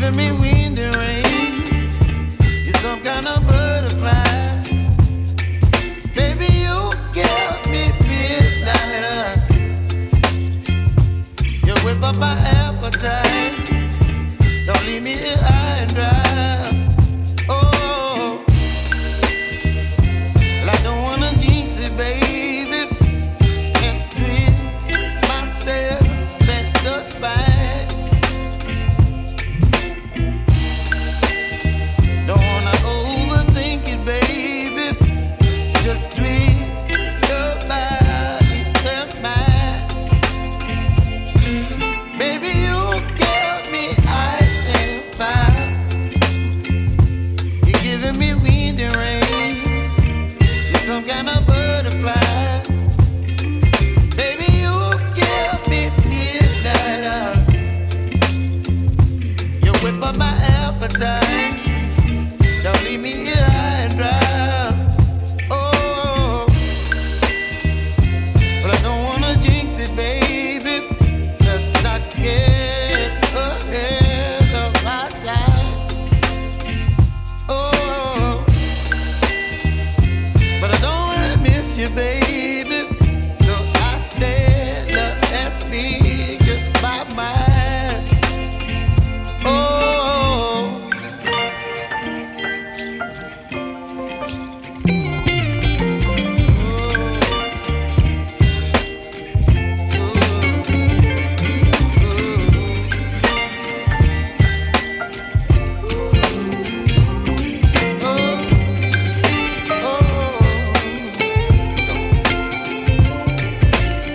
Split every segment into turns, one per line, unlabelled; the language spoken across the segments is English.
giving me wind and rain. You're some kind of butterfly. Baby, you give me midnight. You whip up my appetite. Don't leave me here high and dry. Oh, well, I don't wanna jinx it, baby, and twist myself at the spine. Don't wanna overthink it, baby. It's just twist your body and mine. Baby, you give me ice and fire. You're giving me wind and rain. You're some kind of butterfly. Baby, you give me midnight. You whip up my appetite. Don't leave me here high and dry. Oh, but I don't wanna jinx it, baby. Let's not get ahead of my time. Oh, but I don't wanna miss you, baby. So I stand up and speak my mind. Oh.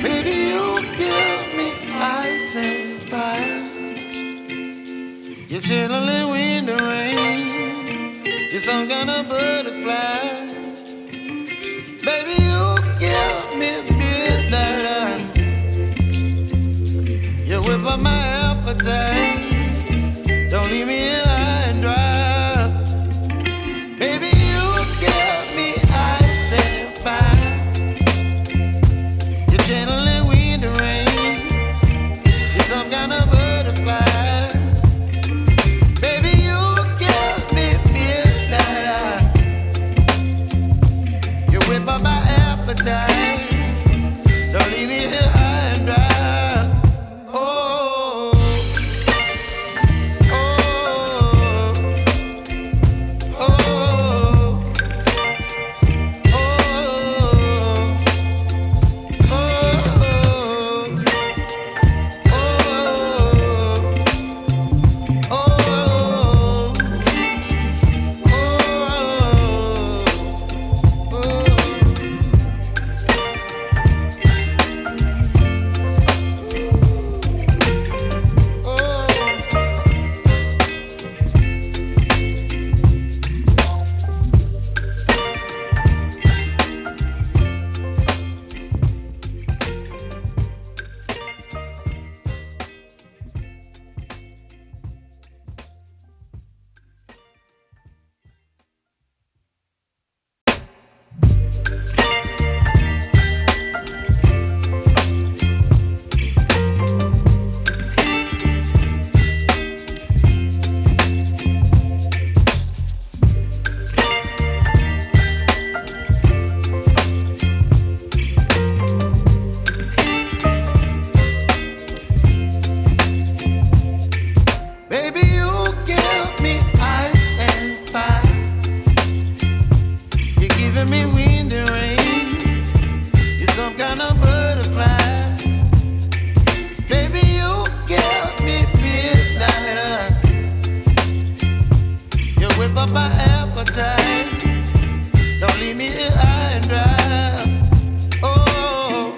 Baby, you give me ice and fire. You're chilling wind and rain. You're some kind of butterfly. Baby, you give me midnight. You whip up my appetite. Don't leave me here high and dry. Baby, you give me ice and fire. You're channeling wind and rain. You're some kind of butterfly. Baby, you give me midnight. You whip up my appetite. Don't leave me here high and dry. Oh, oh, oh, oh, baby, you give me ice and fire. You're giving me wind and rain. You're some kind of butterfly. Baby, you give me midnight. You whip up my appetite. Don't leave me here high and dry. Oh,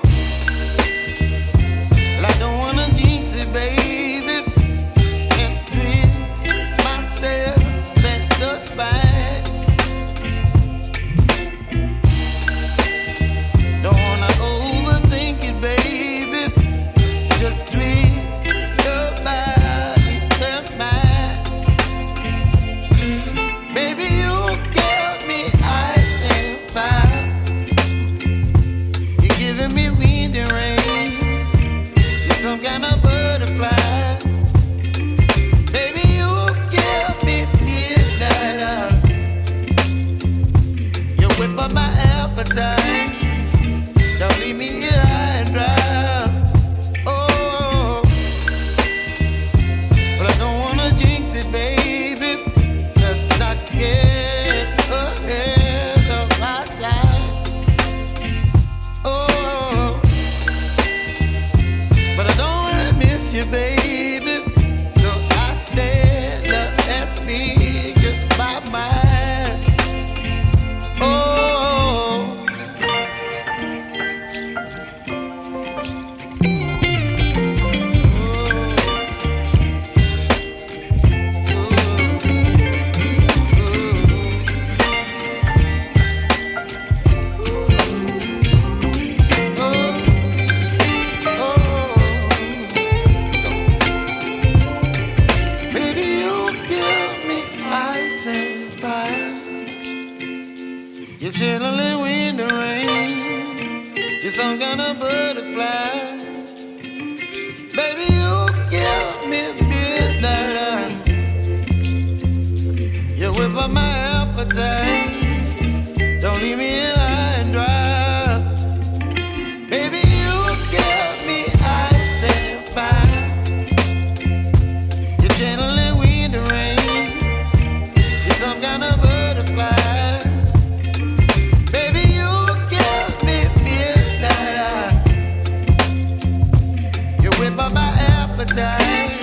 well, I don't wanna jinx it, baby, and twist myself at the spine. Don't wanna overthink it, baby. It's just twist your body and mine. Baby, you give me ice and fire. chilling in the rain. You're some kind of butterfly. Baby, you give me midnight. You whip up my appetite. Don't leave me here high and dry. Baby, you give me ice and fire. You're channeling wind and rain. You're some kind of butterfly. Baby, you give me midnight. You whip up my appetite.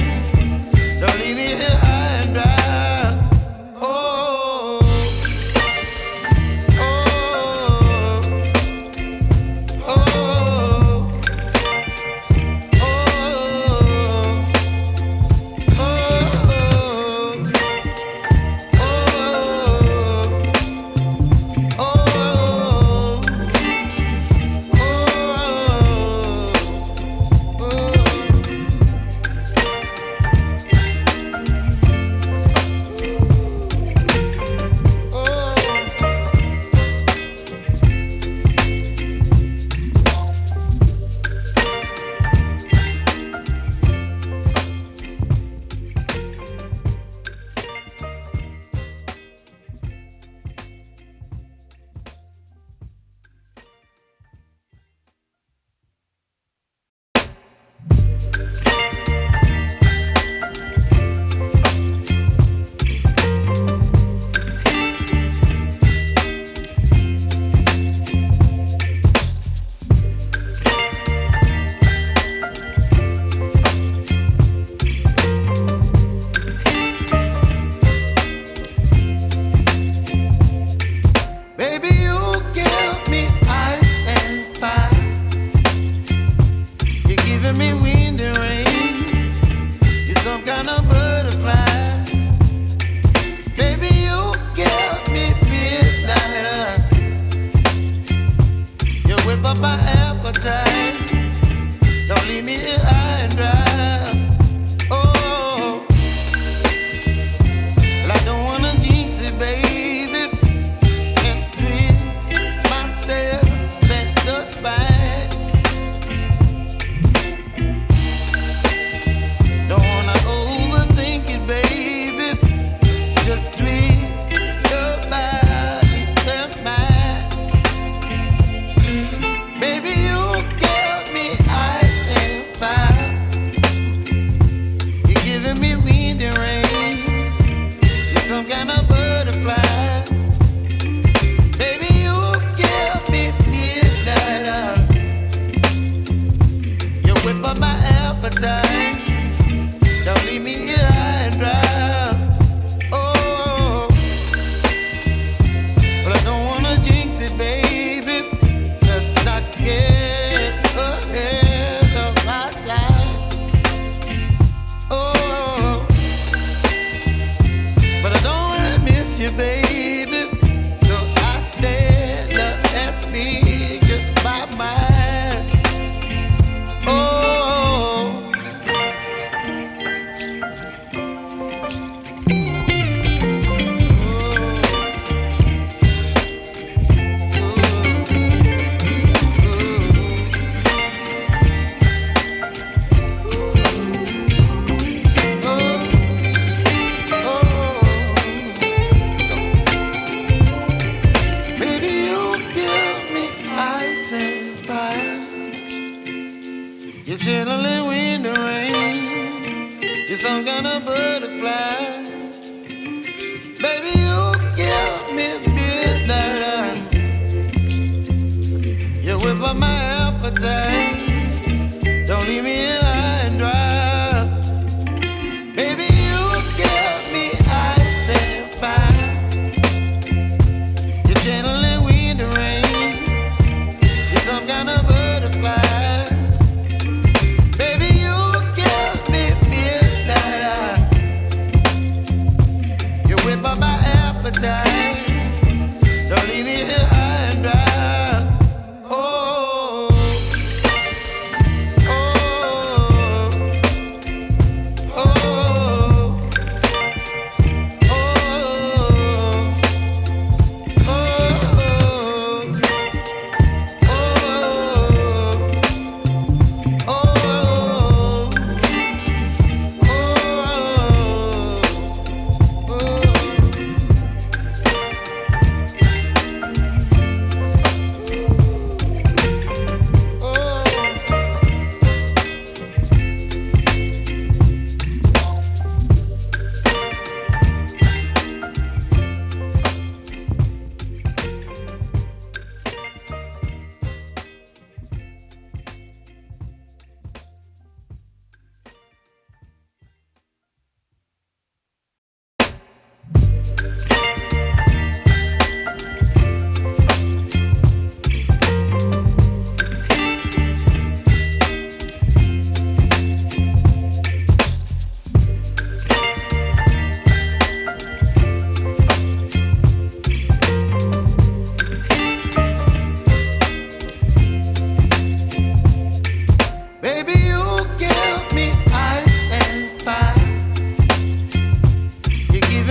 Don't leave me here high and dry. Oh.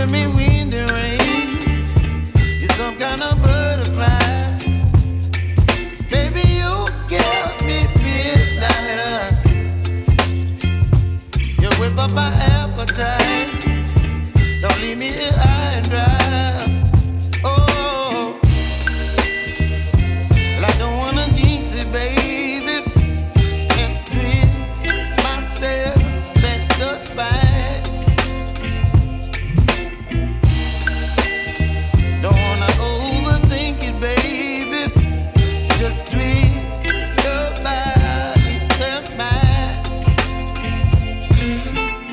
giving me wind and rain. You're some kind of butterfly. Baby, you give me midnight. You whip up my appetite. Don't leave me here high and dry. Oh, well, I don't wanna jinx it, baby. Can't twist myself at the spine. Don't wanna overthink it, baby. It's just twist your body and mine.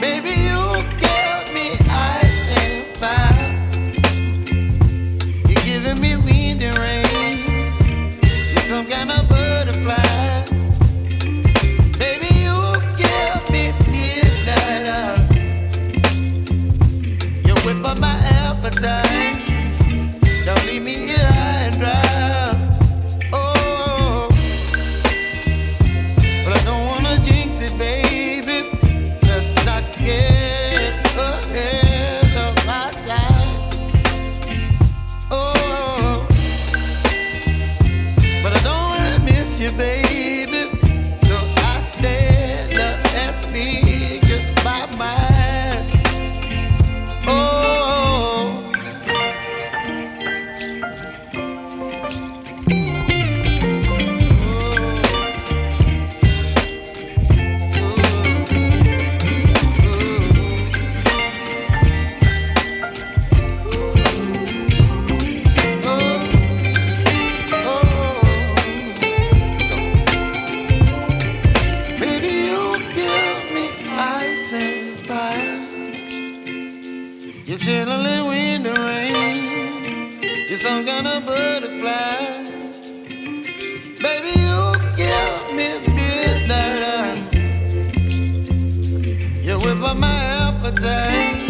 Baby, you give me ice and fire. You're giving me wind and rain. You're some kind of butterfly. Baby, you give me midnight. You whip up my appetite. Don't leave me here high and dry. Oh, but I don't wanna jinx it, baby. Let's not get ahead of my time. Oh, but I don't wanna miss you, baby. So I stand up and speak my mind. Oh. Baby, you give me ice and fire. You're chilling wind and rain. You're some kind of butterfly. Baby, you give me midnight. You whip up my appetite.